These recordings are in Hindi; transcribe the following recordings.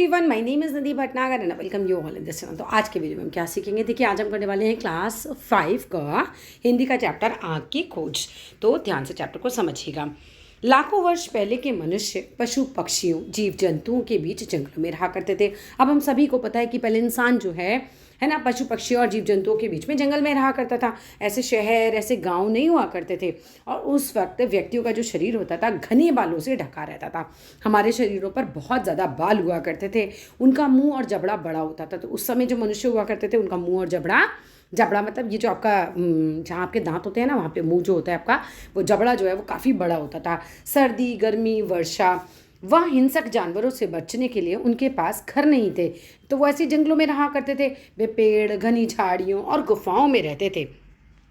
एवरीवन, माय नेम इज़ नदी Bhatnagar and welcome you all in this channel. तो आज के वीडियो में हम क्या सीखेंगे, देखिए आज हम करने वाले हैं क्लास 5 का हिंदी का चैप्टर आग की खोज। तो ध्यान से चैप्टर को समझिएगा। लाखों वर्ष पहले के मनुष्य पशु पक्षियों जीव जंतुओं के बीच जंगलों में रहा करते थे। अब हम सभी को पता है कि पहले इंसान जो है ना, पशु पक्षी और जीव जंतुओं के बीच में जंगल में रहा करता था। ऐसे शहर ऐसे गांव नहीं हुआ करते थे। और उस वक्त व्यक्तियों का जो शरीर होता था घने बालों से ढका रहता था। हमारे शरीरों पर बहुत ज़्यादा बाल हुआ करते थे। उनका मुंह और जबड़ा बड़ा होता था। तो उस समय जो मनुष्य हुआ करते थे उनका मुंह और जबड़ा जबड़ा मतलब ये जो आपका जहाँ आपके दांत होते हैं ना, वहाँ पे मुंह जो होता है आपका, वो जबड़ा जो है वो काफ़ी बड़ा होता था। सर्दी गर्मी वर्षा वह हिंसक जानवरों से बचने के लिए उनके पास घर नहीं थे, तो वो ऐसे जंगलों में रहा करते थे। वे पेड़ घनी झाड़ियों और गुफाओं में रहते थे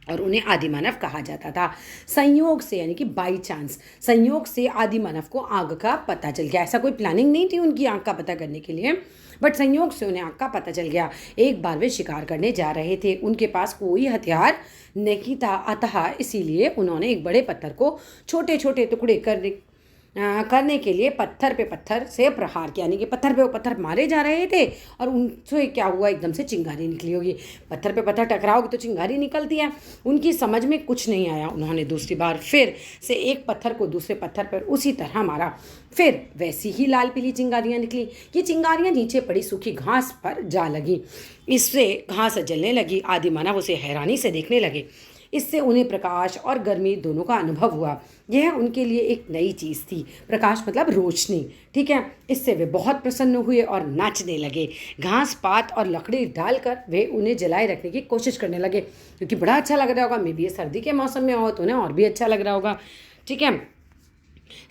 और उन्हें आदिमानव कहा जाता था। संयोग से यानी कि बाई चांस संयोग से आदिमानव को आग का पता चल गया। ऐसा कोई प्लानिंग नहीं थी उनकी आग का पता करने के लिए, बट संयोग से उन्हें आग का पता चल गया। एक बार वे शिकार करने जा रहे थे, उनके पास कोई हथियार नहीं था, अतः इसीलिए उन्होंने एक बड़े पत्थर को छोटे छोटे टुकड़े करने के लिए पत्थर पे पत्थर से प्रहार किया। यानी कि पत्थर पे वो पत्थर मारे जा रहे थे और उनसे क्या हुआ, एकदम से चिंगारी निकली होगी। पत्थर पे पत्थर टकराओगे तो चिंगारी निकलती है। उनकी समझ में कुछ नहीं आया। उन्होंने दूसरी बार फिर से एक पत्थर को दूसरे पत्थर पर उसी तरह मारा। फिर वैसी ही लाल पीली चिंगारियाँ निकली। ये चिंगारियाँ नीचे पड़ी सूखी घास पर जा लगी। इससे घास जलने लगी। आदिमानव उसे हैरानी से देखने लगे। इससे उन्हें प्रकाश और गर्मी दोनों का अनुभव हुआ। यह उनके लिए एक नई चीज़ थी। प्रकाश मतलब रोशनी, ठीक है। इससे वे बहुत प्रसन्न हुए और नाचने लगे। घास पात और लकड़ी डालकर वे उन्हें जलाए रखने की कोशिश करने लगे, क्योंकि बड़ा अच्छा लग रहा होगा। मे बी ये सर्दी के मौसम में हो तो उन्हें और भी अच्छा लग रहा होगा, ठीक है।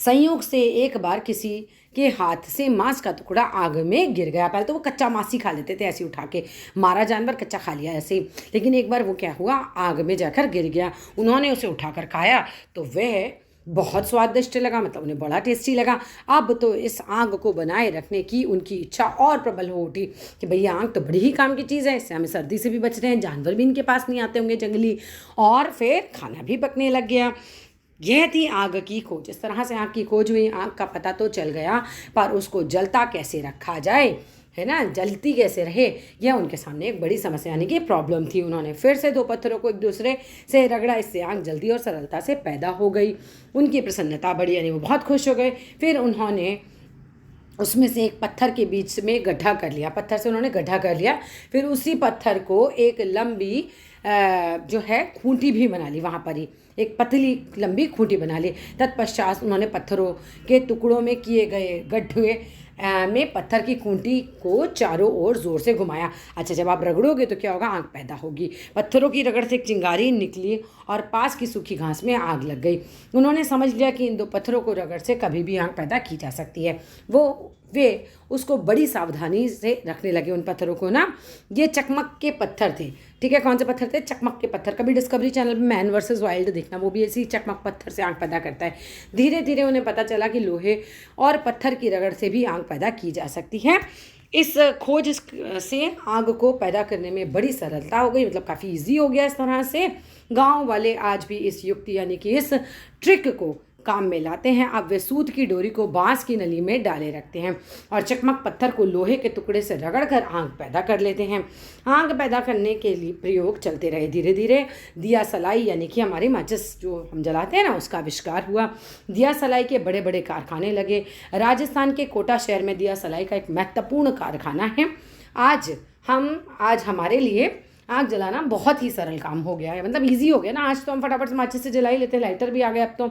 संयोग से एक बार किसी के हाथ से मांस का टुकड़ा आग में गिर गया। पहले तो वो कच्चा मांस ही खा लेते थे, ऐसे उठा के मारा जानवर कच्चा खा लिया ऐसे ही। लेकिन एक बार वो क्या हुआ, आग में जाकर गिर गया। उन्होंने उसे उठाकर खाया तो वह बहुत स्वादिष्ट लगा, मतलब उन्हें बड़ा टेस्टी लगा। अब तो इस आग को बनाए रखने की उनकी इच्छा और प्रबल हो उठी कि भैया आग तो बड़ी ही काम की चीज़ है, इससे हमें सर्दी से भी बच रहे हैं, जानवर भी इनके पास नहीं आते होंगे जंगली, और फिर खाना भी पकने लग गया। यह थी आग की खोज। इस तरह से आग की खोज हुई। आग का पता तो चल गया, पर उसको जलता कैसे रखा जाए, है ना, जलती कैसे रहे, यह उनके सामने एक बड़ी समस्या यानी कि प्रॉब्लम थी। उन्होंने फिर से दो पत्थरों को एक दूसरे से रगड़ा। इससे आग जल्दी और सरलता से पैदा हो गई। उनकी प्रसन्नता बढ़ी, यानी वो बहुत खुश हो गए। फिर उन्होंने उसमें से एक पत्थर के बीच में गड्ढा कर लिया। पत्थर से उन्होंने गड्ढा कर लिया। फिर उसी पत्थर को एक लंबी जो है खूंटी भी बना ली। वहाँ पर ही एक पतली लंबी खूंटी बना ली। तत्पश्चात उन्होंने पत्थरों के टुकड़ों में किए गए गड्ढे में पत्थर की खूंटी को चारों ओर जोर से घुमाया। अच्छा, जब आप रगड़ोगे तो क्या होगा, आग पैदा होगी। पत्थरों की रगड़ से एक चिंगारी निकली और पास की सूखी घास में आग लग गई। उन्होंने समझ लिया कि इन दो पत्थरों को रगड़ से कभी भी आग पैदा की जा सकती है। वे उसको बड़ी सावधानी से रखने लगे। उन पत्थरों को ना, ये चकमक के पत्थर थे, ठीक है। कौन से पत्थर थे? चकमक के पत्थर। कभी डिस्कवरी चैनल पे मैन वर्सेस वाइल्ड देखना, वो भी ऐसी चकमक पत्थर से आग पैदा करता है। धीरे धीरे उन्हें पता चला कि लोहे और पत्थर की रगड़ से भी आग पैदा की जा सकती है। इस खोज से आग को पैदा करने में बड़ी सरलता हो गई, मतलब काफ़ी ईजी हो गया। इस तरह से गाँव वाले आज भी इस युक्ति यानी कि इस ट्रिक को काम में लाते हैं। अब वे सूत की डोरी को बांस की नली में डाले रखते हैं और चकमक पत्थर को लोहे के टुकड़े से रगड़कर आग पैदा कर लेते हैं। आग पैदा करने के लिए प्रयोग चलते रहे। धीरे धीरे दिया सलाई यानी कि हमारी माचिस जो हम जलाते हैं ना, उसका आविष्कार हुआ। दिया सलाई के बड़े बड़े कारखाने लगे। राजस्थान के कोटा शहर में दिया सलाई का एक महत्वपूर्ण कारखाना है। आज हमारे लिए आग जलाना बहुत ही सरल काम हो गया है, मतलब ईजी हो गया ना। आज तो हम फटाफट से माचिस से जला ही लेते हैं, लाइटर भी आ गया। अब तो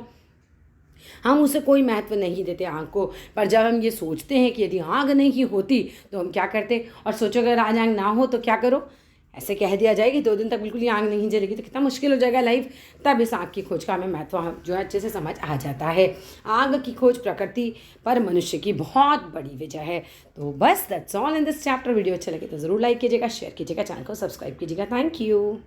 हम उसे कोई महत्व नहीं देते आग को। पर जब हम ये सोचते हैं कि यदि आग नहीं होती तो हम क्या करते, और सोचो अगर आज आग ना हो तो क्या करो, ऐसे कह दिया जाए कि 2 दिन तक बिल्कुल ही आग नहीं जलेगी तो कितना मुश्किल हो जाएगा लाइफ। तब इस आग की खोज का हमें महत्व जो है अच्छे से समझ आ जाता है। आग की खोज प्रकृति पर मनुष्य की बहुत बड़ी वजह है। तो बस that's all in this chapter. Video अच्छा लगे तो ज़रूर लाइक कीजिएगा, शेयर कीजिएगा, चैनल को सब्सक्राइब कीजिएगा। Thank you.